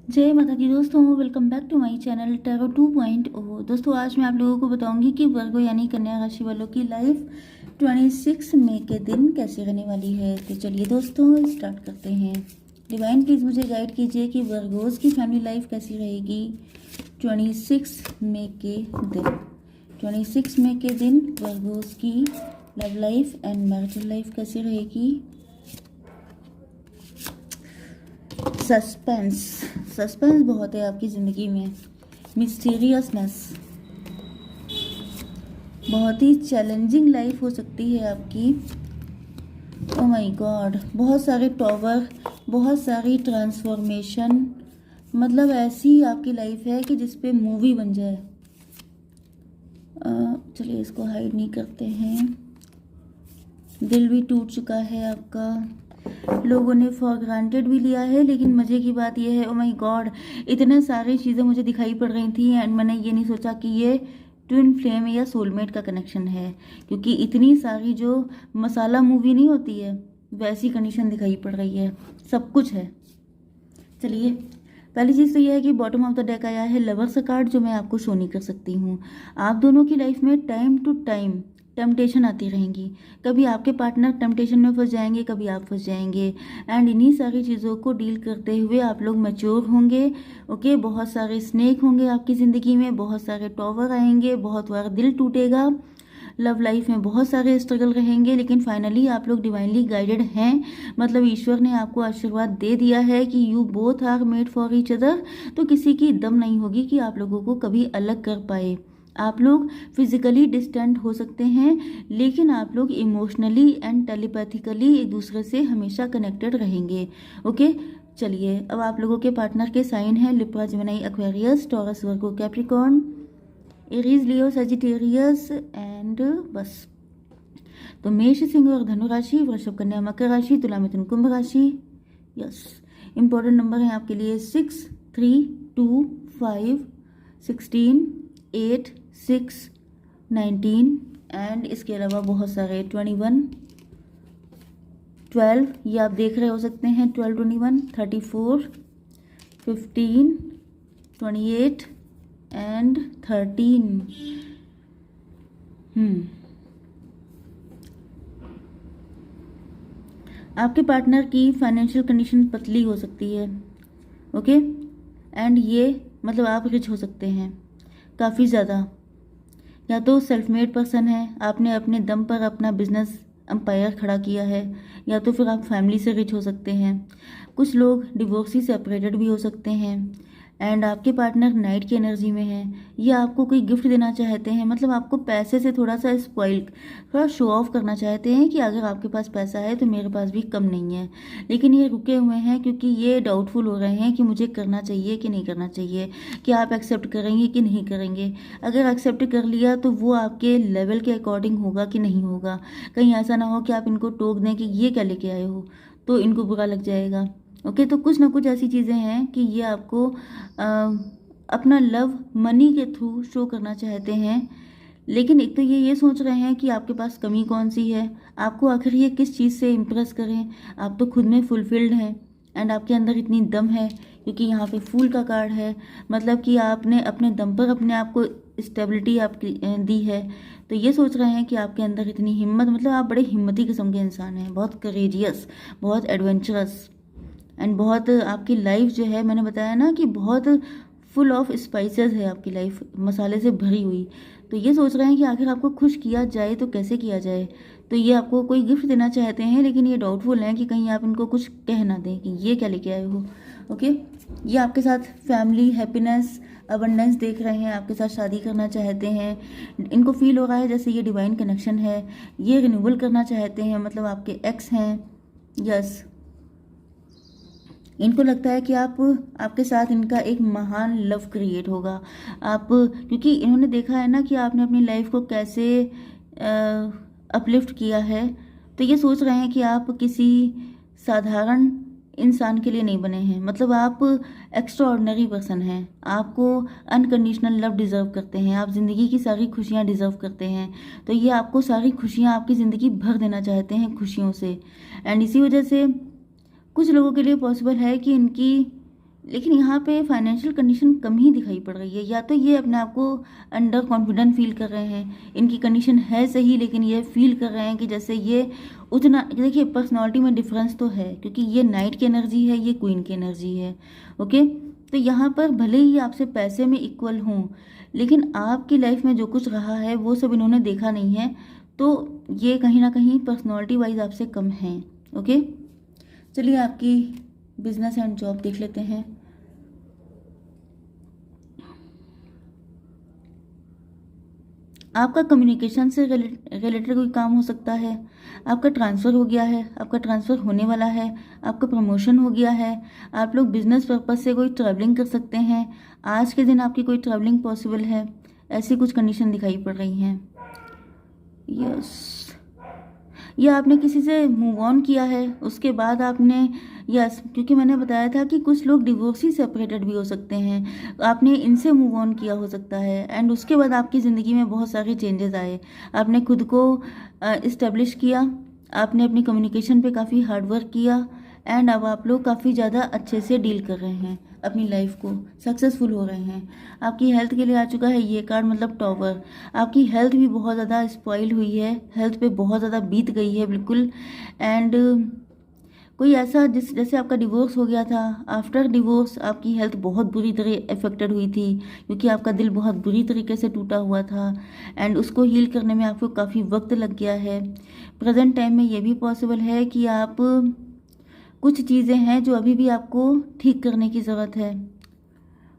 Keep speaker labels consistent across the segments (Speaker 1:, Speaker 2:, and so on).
Speaker 1: जय माता दी दोस्तों, welcome back to my channel tarot 2.0। दोस्तों आज मैं आप लोगों को बताऊंगी कि वर्गो यानी कन्या राशि वालों की लाइफ 26 मई के दिन कैसे रहने वाली है। तो चलिए दोस्तों स्टार्ट करते हैं। डिवाइन प्लीज़ मुझे गाइड कीजिए कि वर्गोज की फैमिली लाइफ कैसी रहेगी 26 मई के दिन। 26 मई के दिन वर्गोज की love life and marital life कैसी रहेगी। सस्पेंस सस्पेंस बहुत है आपकी ज़िंदगी में। मिस्टीरियसनेस, बहुत ही चैलेंजिंग लाइफ हो सकती है आपकी। ओ माय गॉड, बहुत सारे टॉवर, बहुत सारी ट्रांसफॉर्मेशन, मतलब ऐसी आपकी लाइफ है कि जिस पे मूवी बन जाए। चलिए इसको हाइड नहीं करते हैं। दिल भी टूट चुका है आपका, लोगों ने फॉर ग्रांटेड भी लिया है। लेकिन मज़े की बात यह है, ओ माय गॉड, इतने सारी चीज़ें मुझे दिखाई पड़ रही थी एंड मैंने ये नहीं सोचा कि ये ट्विन फ्लेम या सोलमेट का कनेक्शन है, क्योंकि इतनी सारी जो मसाला मूवी नहीं होती है वैसी कंडीशन दिखाई पड़ रही है। सब कुछ है। चलिए पहली चीज़ तो यह है कि बॉटम ऑफ द डेक आया है लवर्स का कार्ड, जो मैं आपको शो नहीं कर सकती हूँ। आप दोनों की लाइफ में टाइम टू टाइम टेम्पटेशन आती रहेंगी। कभी आपके पार्टनर टेम्पटेशन में फंस जाएंगे, कभी आप फंस जाएंगे। एंड इन्हीं सारी चीज़ों को डील करते हुए आप लोग मैच्योर होंगे। ओके, बहुत सारे स्नेक होंगे आपकी ज़िंदगी में, बहुत सारे टॉवर आएंगे, बहुत बार दिल टूटेगा। लव लाइफ में बहुत सारे स्ट्रगल रहेंगे, लेकिन फाइनली आप लोग डिवाइनली गाइडेड हैं। मतलब ईश्वर ने आपको आशीर्वाद दे दिया है कि you both are made for each other. तो किसी की दम नहीं होगी कि आप लोगों को कभी अलग कर पाए। आप लोग फिजिकली डिस्टेंट हो सकते हैं, लेकिन आप लोग इमोशनली एंड टेलीपैथिकली एक दूसरे से हमेशा कनेक्टेड रहेंगे। ओके, चलिए अब आप लोगों के पार्टनर के साइन हैं Libra, Gemini, Aquarius, taurus, Virgo, Capricorn, Aries, Leo, Sagittarius and बस। तो मेष, सिंह और धनु राशि, वृषभ, कन्या, मकर राशि, तुला, मिथुन, कुंभ राशि। यस, इंपॉर्टेंट नंबर है आपके लिए 6, 3, 2, 5, 16, 8, 6, 19 एंड इसके अलावा बहुत सारे 21, 12, ये आप देख रहे हो सकते हैं 12, 21, 34, 15, 28 एंड 13। आपके पार्टनर की फाइनेंशियल कंडीशन पतली हो सकती है। ओके, एंड ये मतलब आप रिच हो सकते हैं काफ़ी ज़्यादा। या तो सेल्फ मेड पर्सन है, आपने अपने दम पर अपना बिजनेस एम्पायर खड़ा किया है, या तो फिर आप फैमिली से रिच हो सकते हैं। कुछ लोग डिवोर्सी सेपरेटेड भी हो सकते हैं। एंड आपके पार्टनर नाइट की एनर्जी में है, या आपको कोई गिफ्ट देना चाहते हैं, मतलब आपको पैसे से थोड़ा सा स्पॉइल, थोड़ा शो ऑफ करना चाहते हैं कि अगर आपके पास पैसा है तो मेरे पास भी कम नहीं है। लेकिन ये रुके हुए हैं क्योंकि ये डाउटफुल हो रहे हैं कि मुझे करना चाहिए कि नहीं करना चाहिए, कि आप एक्सेप्ट करेंगे कि नहीं करेंगे। अगर एक्सेप्ट कर लिया तो वो आपके लेवल के अकॉर्डिंग होगा कि नहीं होगा। कहीं ऐसा ना हो कि आप इनको टोक दें कि ये क्या लेके आए हो, तो इनको बुरा लग जाएगा। ओके, तो कुछ ना कुछ ऐसी चीज़ें हैं कि ये आपको अपना लव मनी के थ्रू शो करना चाहते हैं। लेकिन एक तो ये सोच रहे हैं कि आपके पास कमी कौन सी है, आपको आखिर ये किस चीज़ से इम्प्रेस करें। आप तो खुद में फुलफिल्ड हैं एंड आपके अंदर इतनी दम है, क्योंकि यहाँ पे फूल का कार्ड है, मतलब कि आपने अपने दम पर अपने आप को स्टेबिलिटी आपकी दी है। तो ये सोच रहे हैं कि आपके अंदर इतनी हिम्मत, मतलब आप बड़े हिम्मती किस्म के इंसान हैं, बहुत करेजियस, बहुत एडवेंचरस एंड बहुत आपकी लाइफ जो है, मैंने बताया ना कि बहुत फुल ऑफ स्पाइसेस है आपकी लाइफ, मसाले से भरी हुई। तो ये सोच रहे हैं कि आखिर आपको खुश किया जाए तो कैसे किया जाए। तो ये आपको कोई गिफ्ट देना चाहते हैं, लेकिन ये डाउटफुल हैं कि कहीं आप इनको कुछ कह ना दें कि ये क्या लेके आए हो। ओके, ये आपके साथ फैमिली, हैप्पीनेस, अबंडेंस देख रहे हैं, आपके साथ शादी करना चाहते हैं। इनको फील हो रहा है जैसे ये डिवाइन कनेक्शन है, ये रिन्यूअल करना चाहते हैं, मतलब आपके एक्स हैं। यस, इनको लगता है कि आपके साथ इनका एक महान लव क्रिएट होगा। आप, क्योंकि इन्होंने देखा है ना कि आपने अपनी लाइफ को कैसे अपलिफ्ट किया है, तो ये सोच रहे हैं कि आप किसी साधारण इंसान के लिए नहीं बने हैं, मतलब आप एक्स्ट्रा ऑर्डिनरी पर्सन हैं। आपको अनकंडीशनल लव डिज़र्व करते हैं, आप ज़िंदगी की सारी खुशियाँ डिज़र्व करते हैं। तो ये आपको सारी खुशियाँ, आपकी ज़िंदगी भर देना चाहते हैं खुशियों से। एंड इसी वजह से कुछ लोगों के लिए पॉसिबल है कि इनकी लेकिन यहाँ पे फाइनेंशियल कंडीशन कम ही दिखाई पड़ रही है। या तो ये अपने आप को अंडर कॉन्फिडेंट फील कर रहे हैं, इनकी कंडीशन है सही, लेकिन ये फील कर रहे हैं कि जैसे ये उतना, देखिए पर्सनालिटी में डिफरेंस तो है, क्योंकि ये नाइट की एनर्जी है, ये क्वीन की एनर्जी है। ओके, तो यहाँ पर भले ही आपसे पैसे में इक्वल हों, लेकिन आपकी लाइफ में जो कुछ रहा है वो सब इन्होंने देखा नहीं है, तो ये कहीं ना कहीं पर्सनालिटी वाइज आपसे कम हैं। ओके, चलिए आपकी बिजनेस एंड जॉब देख लेते हैं। आपका कम्युनिकेशन से रिलेटेड कोई काम हो सकता है, आपका ट्रांसफ़र हो गया है, आपका ट्रांसफ़र होने वाला है, आपका प्रमोशन हो गया है, आप लोग बिजनेस पर्पज़ से कोई ट्रैवलिंग कर सकते हैं, आज के दिन आपकी कोई ट्रैवलिंग पॉसिबल है, ऐसी कुछ कंडीशन दिखाई पड़ रही हैं। यस, या आपने किसी से मूव ऑन किया है, उसके बाद आपने, यस, क्योंकि मैंने बताया था कि कुछ लोग डिवोर्सी सेपरेटेड भी हो सकते हैं, आपने इनसे मूव ऑन किया हो सकता है, एंड उसके बाद आपकी ज़िंदगी में बहुत सारे चेंजेस आए, आपने खुद को इस्टेब्लिश किया, आपने अपनी कम्युनिकेशन पे काफ़ी हार्ड वर्क किया, एंड अब आप लोग काफ़ी ज़्यादा अच्छे से डील कर रहे हैं अपनी लाइफ को, सक्सेसफुल हो रहे हैं। आपकी हेल्थ के लिए आ चुका है ये कार्ड, मतलब टॉवर। आपकी हेल्थ भी बहुत ज़्यादा स्पॉइल हुई है, हेल्थ पे बहुत ज़्यादा बीत गई है बिल्कुल। एंड कोई ऐसा जैसे आपका डिवोर्स हो गया था, आफ्टर डिवोर्स आपकी हेल्थ बहुत बुरी तरह अफेक्टेड हुई थी, क्योंकि आपका दिल बहुत बुरी तरीके से टूटा हुआ था, एंड उसको हील करने में आपको काफ़ी वक्त लग गया है। प्रेजेंट टाइम में ये भी पॉसिबल है कि आप, कुछ चीज़ें हैं जो अभी भी आपको ठीक करने की ज़रूरत है।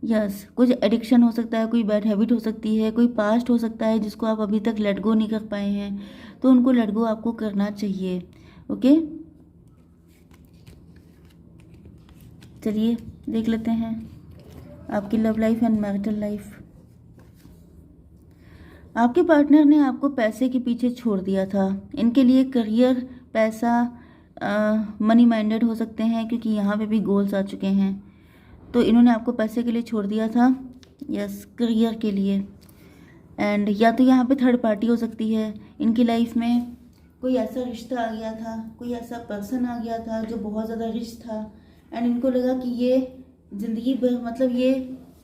Speaker 1: यस, कुछ एडिक्शन हो सकता है, कोई बैड हैबिट हो सकती है, कोई पास्ट हो सकता है जिसको आप अभी तक लेट गो नहीं कर पाए हैं, तो उनको लेट गो आपको करना चाहिए। ओके, चलिए देख लेते हैं आपकी love life and marital life. आपके पार्टनर ने आपको पैसे के पीछे छोड़ दिया था। इनके लिए करियर, पैसा, मनी माइंडेड हो सकते हैं, क्योंकि यहाँ पे भी गोल्स आ चुके हैं। तो इन्होंने आपको पैसे के लिए छोड़ दिया था, यस, करियर के लिए। एंड या तो यहाँ पे थर्ड पार्टी हो सकती है, इनकी लाइफ में कोई ऐसा रिश्ता आ गया था, कोई ऐसा पर्सन आ गया था जो बहुत ज़्यादा रिच था, एंड इनको लगा कि ये ज़िंदगी भर, मतलब ये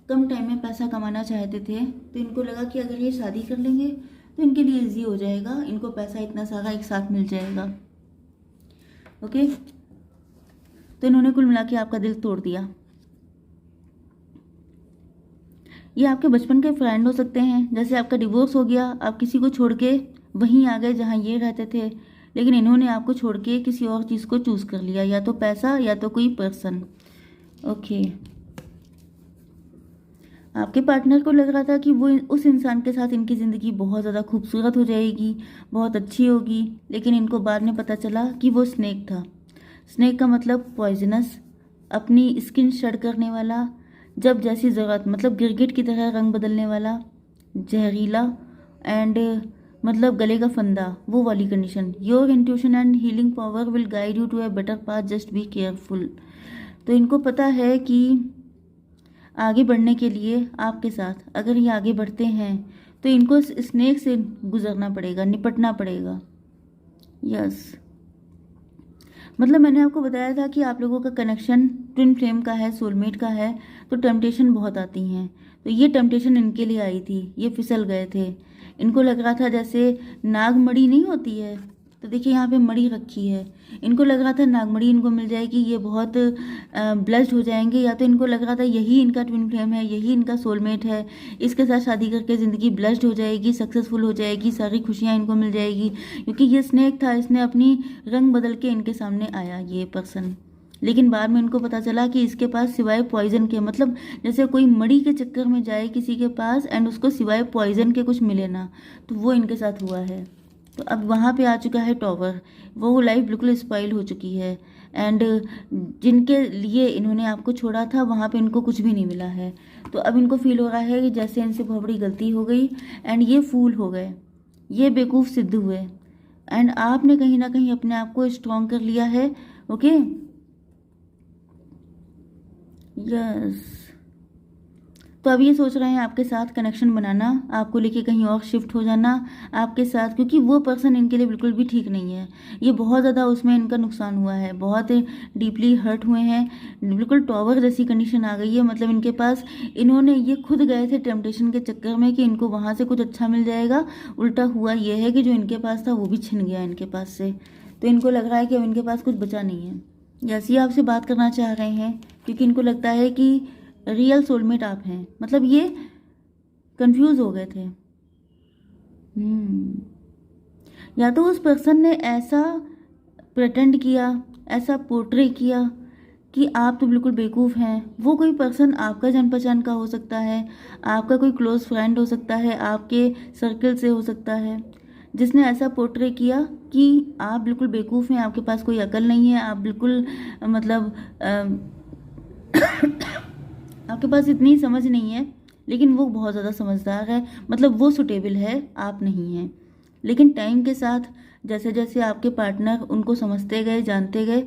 Speaker 1: कम टाइम में पैसा कमाना चाहते थे, तो इनको लगा कि अगर ये शादी कर लेंगे तो इनके लिए ईजी हो जाएगा, इनको पैसा इतना सारा एक साथ मिल जाएगा। ओके, तो इन्होंने कुल मिला के आपका दिल तोड़ दिया। ये आपके बचपन के फ्रेंड हो सकते हैं, जैसे आपका डिवोर्स हो गया, आप किसी को छोड़ के वहीं आ गए जहाँ ये रहते थे, लेकिन इन्होंने आपको छोड़ के किसी और चीज़ को चूज़ कर लिया, या तो पैसा या तो कोई पर्सन। ओके, आपके पार्टनर को लग रहा था कि वो उस इंसान के साथ इनकी ज़िंदगी बहुत ज़्यादा खूबसूरत हो जाएगी, बहुत अच्छी होगी, लेकिन इनको बाद में पता चला कि वो स्नेक था। स्नेक का मतलब पॉइजनस, अपनी स्किन शेड करने वाला, जब जैसी ज़रूरत, मतलब गिरगिट की तरह रंग बदलने वाला, जहरीला, एंड मतलब गले का फंदा, वो वाली condition. Your intuition and healing power will guide you to a better path, just be careful. तो इनको पता है कि आगे बढ़ने के लिए आपके साथ, अगर ये आगे बढ़ते हैं तो इनको स्नेक से गुजरना पड़ेगा, निपटना पड़ेगा। यस, मतलब मैंने आपको बताया था कि आप लोगों का कनेक्शन ट्विन फ्लेम का है, सोलमेट का है, तो टेम्पटेशन बहुत आती हैं। तो ये टेम्पटेशन इनके लिए आई थी, ये फिसल गए थे। इनको लग रहा था जैसे नागमणि नहीं होती है, तो देखिए यहाँ पे मणि रखी है, इनको लग रहा था नागमणि इनको मिल जाएगी, ये बहुत ब्लेस्ड हो जाएंगे, या तो इनको लग रहा था यही इनका ट्विन फ्लेम है, यही इनका सोलमेट है, इसके साथ शादी करके ज़िंदगी ब्लेस्ड हो जाएगी, सक्सेसफुल हो जाएगी, सारी खुशियाँ इनको मिल जाएगी, क्योंकि ये स्नेक था, इसने अपनी रंग बदल के इनके सामने आया ये पर्सन। लेकिन बाद में इनको पता चला कि इसके पास सिवाय पॉइजन के, मतलब जैसे कोई मणि के चक्कर में जाए किसी के पास एंड उसको सिवाय पॉइजन के कुछ मिले ना, तो वो इनके साथ हुआ है। तो अब वहाँ पे आ चुका है टॉवर, वो लाइफ बिल्कुल स्पॉइल हो चुकी है, एंड जिनके लिए इन्होंने आपको छोड़ा था वहाँ पे इनको कुछ भी नहीं मिला है। तो अब इनको फील हो रहा है कि जैसे इनसे बहुत बड़ी गलती हो गई, एंड ये फूल हो गए, ये बेवकूफ़ सिद्ध हुए, एंड आपने कहीं ना कहीं अपने आप को स्ट्रॉन्ग कर लिया है। ओके, यस, तो अब ये सोच रहे हैं आपके साथ कनेक्शन बनाना, आपको लेके कहीं और शिफ्ट हो जाना आपके साथ, क्योंकि वो पर्सन इनके लिए बिल्कुल भी ठीक नहीं है। ये बहुत ज़्यादा उसमें इनका नुकसान हुआ है, बहुत डीपली हर्ट हुए हैं, बिल्कुल टॉवर जैसी कंडीशन आ गई है। मतलब इनके पास, इन्होंने ये खुद गए थे टेम्पटेशन के चक्कर में कि इनको वहाँ से कुछ अच्छा मिल जाएगा, उल्टा हुआ ये है कि जो इनके पास था वो भी छिन गया इनके पास से। तो इनको लग रहा है कि अब इनके पास कुछ बचा नहीं है। जैसे आपसे बात करना चाह रहे हैं, क्योंकि इनको लगता है कि रियल सोलमेट आप हैं। मतलब ये कंफ्यूज हो गए थे। या तो उस पर्सन ने ऐसा प्रेटेंड किया, ऐसा पोर्ट्रे किया कि आप तो बिल्कुल बेवकूफ़ हैं। वो कोई पर्सन आपका जान पहचान का हो सकता है, आपका कोई क्लोज फ्रेंड हो सकता है, आपके सर्कल से हो सकता है, जिसने ऐसा पोर्ट्रे किया कि आप बिल्कुल बेवकूफ़ हैं, आपके पास कोई अकल नहीं है, आप बिल्कुल मतलब आपके पास इतनी समझ नहीं है, लेकिन वो बहुत ज़्यादा समझदार है। मतलब वो सुटेबल है, आप नहीं हैं। लेकिन टाइम के साथ जैसे जैसे आपके पार्टनर उनको समझते गए, जानते गए,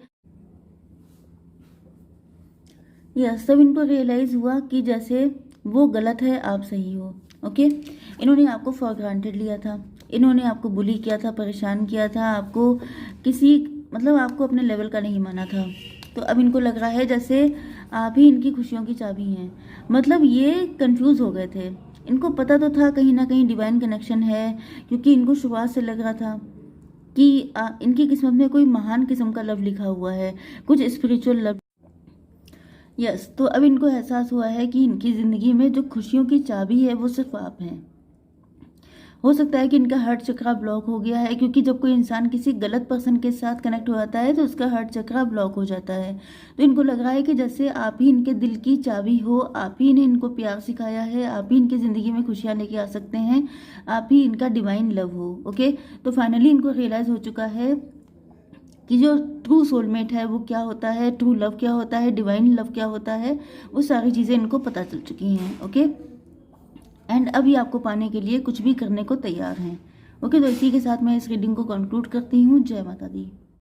Speaker 1: यस, तब इनको रियलाइज़ हुआ कि जैसे वो गलत है, आप सही हो। ओके, इन्होंने आपको फॉर ग्रांटेड लिया था, इन्होंने आपको बुली किया था, परेशान किया था, आपको किसी मतलब आपको अपने लेवल का नहीं माना था। तो अब इनको लग रहा है जैसे आप ही इनकी खुशियों की चाबी हैं। मतलब ये कंफ्यूज हो गए थे। इनको पता तो था कहीं ना कहीं डिवाइन कनेक्शन है, क्योंकि इनको शुरुआत से लग रहा था कि इनकी किस्मत में कोई महान किस्म का लव लिखा हुआ है, कुछ स्पिरिचुअल लव। यस, तो अब इनको एहसास हुआ है कि इनकी ज़िंदगी में जो खुशियों की चाबी है वो सिर्फ आप हैं। हो सकता है कि इनका हार्ट चक्रा ब्लॉक हो गया है, क्योंकि जब कोई इंसान किसी गलत पर्सन के साथ कनेक्ट हो जाता है तो उसका हार्ट चक्रा ब्लॉक हो जाता है। तो इनको लग रहा है कि जैसे आप ही इनके दिल की चाबी हो, आप ही ने इनको प्यार सिखाया है, आप ही इनकी ज़िंदगी में खुशियाँ लेके आ सकते हैं, आप ही इनका डिवाइन लव हो। ओके, तो फाइनली इनको रियलाइज़ हो चुका है कि जो ट्रू सोलमेट है वो क्या होता है, ट्रू लव क्या होता है, डिवाइन लव क्या होता है, वो सारी चीज़ें इनको पता चल चुकी हैं। ओके, एंड अभी आपको पाने के लिए कुछ भी करने को तैयार हैं। ओके, तो इसी के साथ मैं इस रीडिंग को कंक्लूड करती हूँ। जय माता दी।